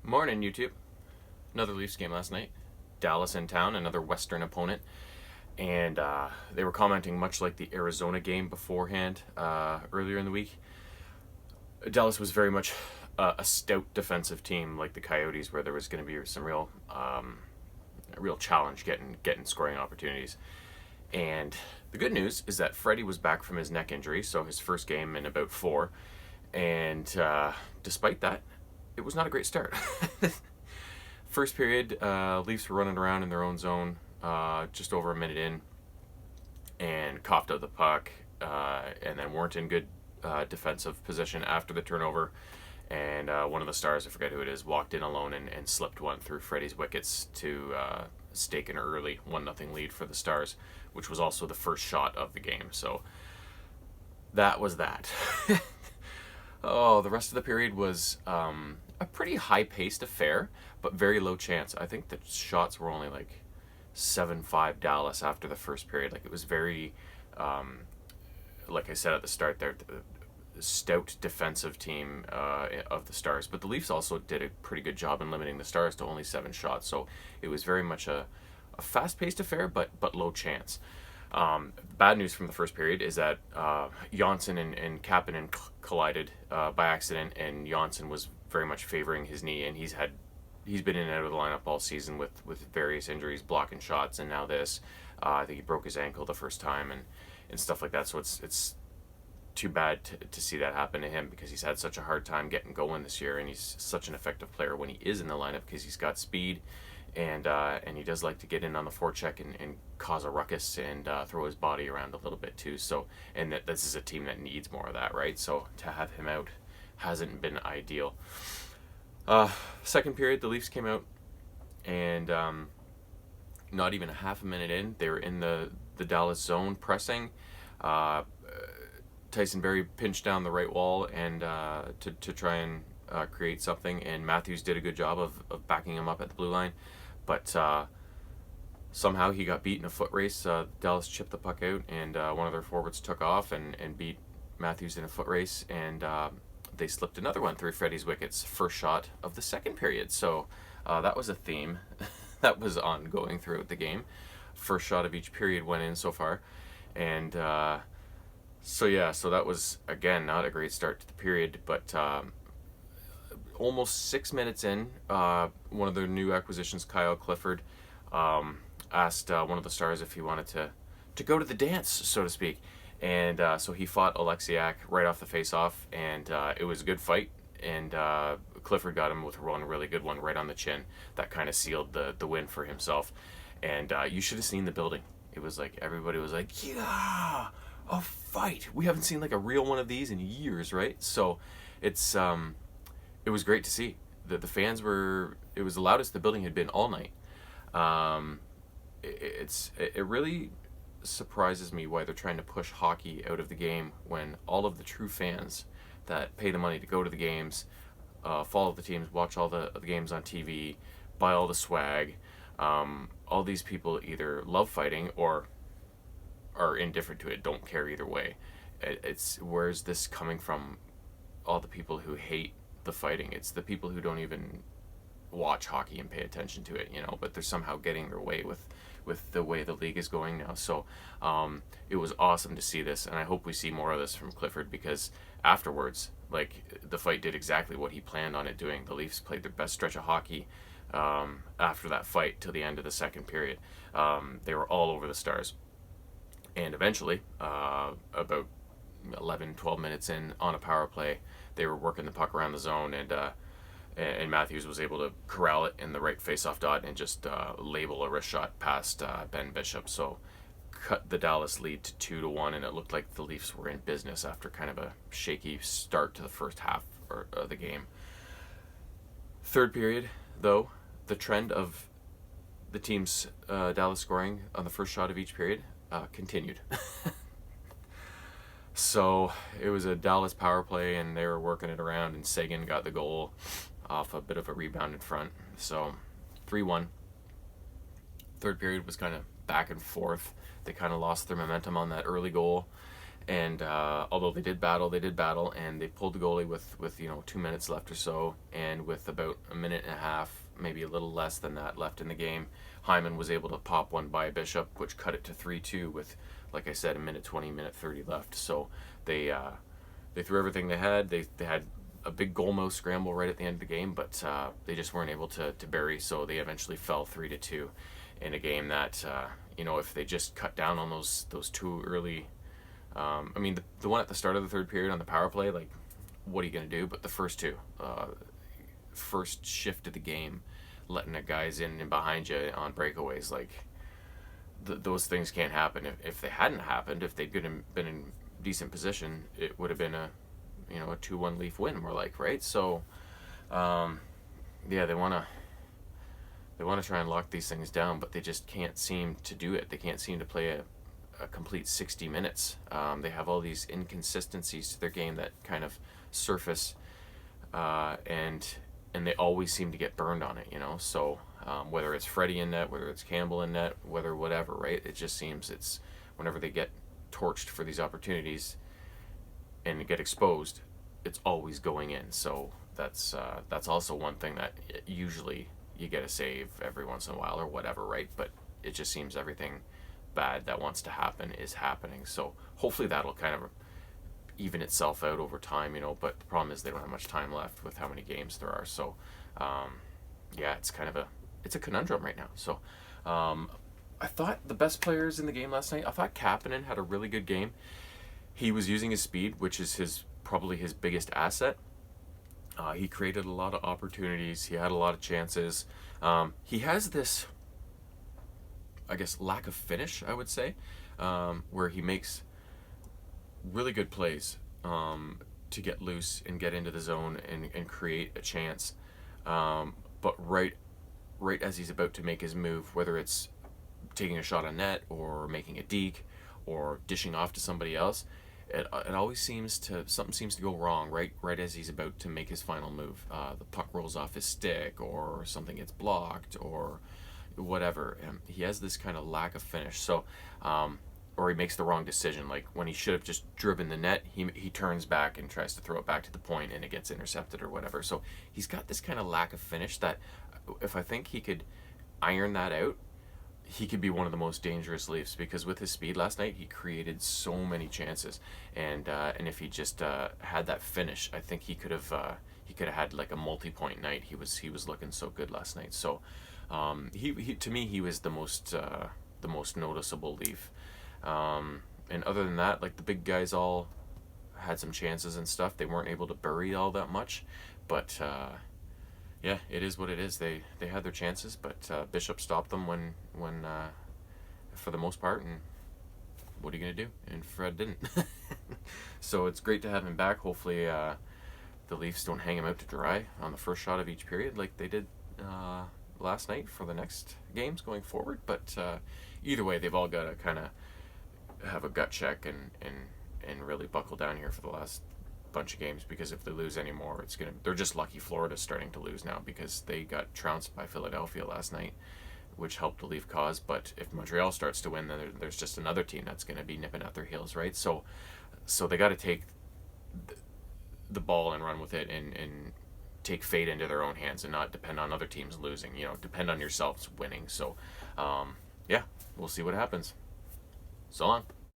Morning, YouTube. Another Leafs game last night. Dallas in town, another Western opponent. And they were commenting much like the Arizona game beforehand earlier in the week. Dallas was very much a stout defensive team like the Coyotes, where there was going to be some real challenge getting scoring opportunities. And the good news is that Freddie was back from his neck injury, so his first game in about 4. And despite that, it was not a great start. First period, Leafs were running around in their own zone, just over a minute in, and coughed out the puck, and then weren't in good defensive position after the turnover. And one of the Stars, I forget who it is, walked in alone and slipped one through Freddie's wickets to stake an early 1-0 lead for the Stars, which was also the first shot of the game. So that was that. Oh, the rest of the period was a pretty high-paced affair, but very low chance. I think the shots were only like 7-5 Dallas after the first period. Like, it was very, like I said at the start there, the stout defensive team of the Stars. But the Leafs also did a pretty good job in limiting the Stars to only 7 shots. So it was very much a fast-paced affair, but low chance. Bad news from the first period is that Johnsson and Kapanen collided by accident, and Johnsson was very much favoring his knee, and he's been in and out of the lineup all season with various injuries, blocking shots, and now this. I think he broke his ankle the first time and stuff like that. So it's too bad to see that happen to him, because he's had such a hard time getting going this year, and he's such an effective player when he is in the lineup, because he's got speed. And he does like to get in on the forecheck and cause a ruckus and throw his body around a little bit too. So, and this is a team that needs more of that, right? So to have him out hasn't been ideal. Second period, the Leafs came out, and not even a half a minute in, they were in the Dallas zone pressing. Tyson Berry pinched down the right wall and to try and create something, and Matthews did a good job of backing him up at the blue line. But somehow he got beat in a foot race. Dallas chipped the puck out, and one of their forwards took off and beat Matthews in a foot race, and they slipped another one through Freddie's wickets, first shot of the second period. So that was a theme that was ongoing throughout the game. First shot of each period went in so far. And so that was, again, not a great start to the period, but almost 6 minutes in, one of their new acquisitions, Kyle Clifford, asked one of the Stars if he wanted to go to the dance, so to speak. And so he fought Alexiak right off the face-off, and it was a good fight. And Clifford got him with one really good one right on the chin. That kind of sealed the win for himself. And you should have seen the building. It was like, everybody was like, yeah, a fight. We haven't seen like a real one of these in years, right? So it's... it was great to see. The fans were... It was the loudest the building had been all night. It really surprises me why they're trying to push hockey out of the game when all of the true fans that pay the money to go to the games, follow the teams, watch all the games on TV, buy all the swag, all these people either love fighting or are indifferent to it, don't care either way. Where's this coming from? All the people who hate the fighting. It's the people who don't even watch hockey and pay attention to it, but they're somehow getting their way with the way the league is going now. So it was awesome to see this, and I hope we see more of this from Clifford, because afterwards, like, the fight did exactly what he planned on it doing. The Leafs played their best stretch of hockey after that fight till the end of the second period. They were all over the Stars, and eventually about 11-12 minutes in, on a power play, they were working the puck around the zone, and Matthews was able to corral it in the right face-off dot and just label a wrist shot past Ben Bishop. So cut the Dallas lead to 2-1, and it looked like the Leafs were in business after kind of a shaky start to the first half of the game. Third period, though, the trend of the team's Dallas scoring on the first shot of each period continued. So it was a Dallas power play, and they were working it around, and Seguin got the goal off a bit of a rebound in front. So 3-1. Third period was kind of back and forth. They kind of lost their momentum on that early goal, And although they did battle, and they pulled the goalie with 2 minutes left or so, and with about a minute and a half, maybe a little less than that left in the game, Hyman was able to pop one by Bishop, which cut it to 3-2 with, like I said, a minute 20, minute 30 left. So they threw everything they had. They had a big goalmouth scramble right at the end of the game, but they just weren't able to bury. So they eventually fell 3-2 in a game that if they just cut down on those two early. I mean, the one at the start of the third period on the power play, like, what are you going to do? But the first two, first shift of the game, letting the guys in and behind you on breakaways, like, those things can't happen. If they hadn't happened, if they'd been in decent position, it would have been a 2-1 Leaf win, more like, right? So, yeah, they want to try and lock these things down, but they just can't seem to do it. They can't seem to play a complete 60 minutes. They have all these inconsistencies to their game that kind of surface, and they always seem to get burned on it, So whether it's Freddie in net, whether it's Campbell in net, whether whatever, right? It just seems it's whenever they get torched for these opportunities and get exposed, it's always going in. So that's also one thing that usually you get a save every once in a while or whatever, right? But it just seems everything bad that wants to happen is happening. So hopefully that'll kind of even itself out over time, but the problem is they don't have much time left with how many games there are. So yeah, it's kind of a conundrum right now. So I thought the best players in the game last night, I thought Kapanen had a really good game. He was using his speed, which is probably his biggest asset. He created a lot of opportunities. He had a lot of chances. He has this, I guess, lack of finish, I would say, where he makes really good plays to get loose and get into the zone and create a chance. But right as he's about to make his move, whether it's taking a shot on net or making a deke or dishing off to somebody else, it always something seems to go wrong right as he's about to make his final move. The puck rolls off his stick, or something gets blocked, or whatever. He has this kind of lack of finish. So, or he makes the wrong decision. Like when he should have just driven the net, he turns back and tries to throw it back to the point, and it gets intercepted or whatever. So he's got this kind of lack of finish that, if I think he could iron that out, he could be one of the most dangerous Leafs, because with his speed last night, he created so many chances, and if he just had that finish, I think he could have had like a multi-point night. He was looking so good last night. So he to me, he was the most noticeable Leaf. And other than that, like, the big guys all had some chances and stuff. They weren't able to bury all that much, but yeah, it is what it is. They had their chances, but Bishop stopped them when for the most part. And what are you gonna do? And Fred didn't. So it's great to have him back. Hopefully, the Leafs don't hang him out to dry on the first shot of each period like they did last night for the next games going forward. But either way, they've all got to kind of have a gut check and really buckle down here for the last bunch of games, because if they lose anymore, they're just lucky Florida's starting to lose now, because they got trounced by Philadelphia last night, which helped the Leaf cause. But if Montreal starts to win, then there's just another team that's going to be nipping at their heels, right? So they got to take the ball and run with it, and take fate into their own hands and not depend on other teams losing. Depend on yourselves winning. So yeah, we'll see what happens. So long.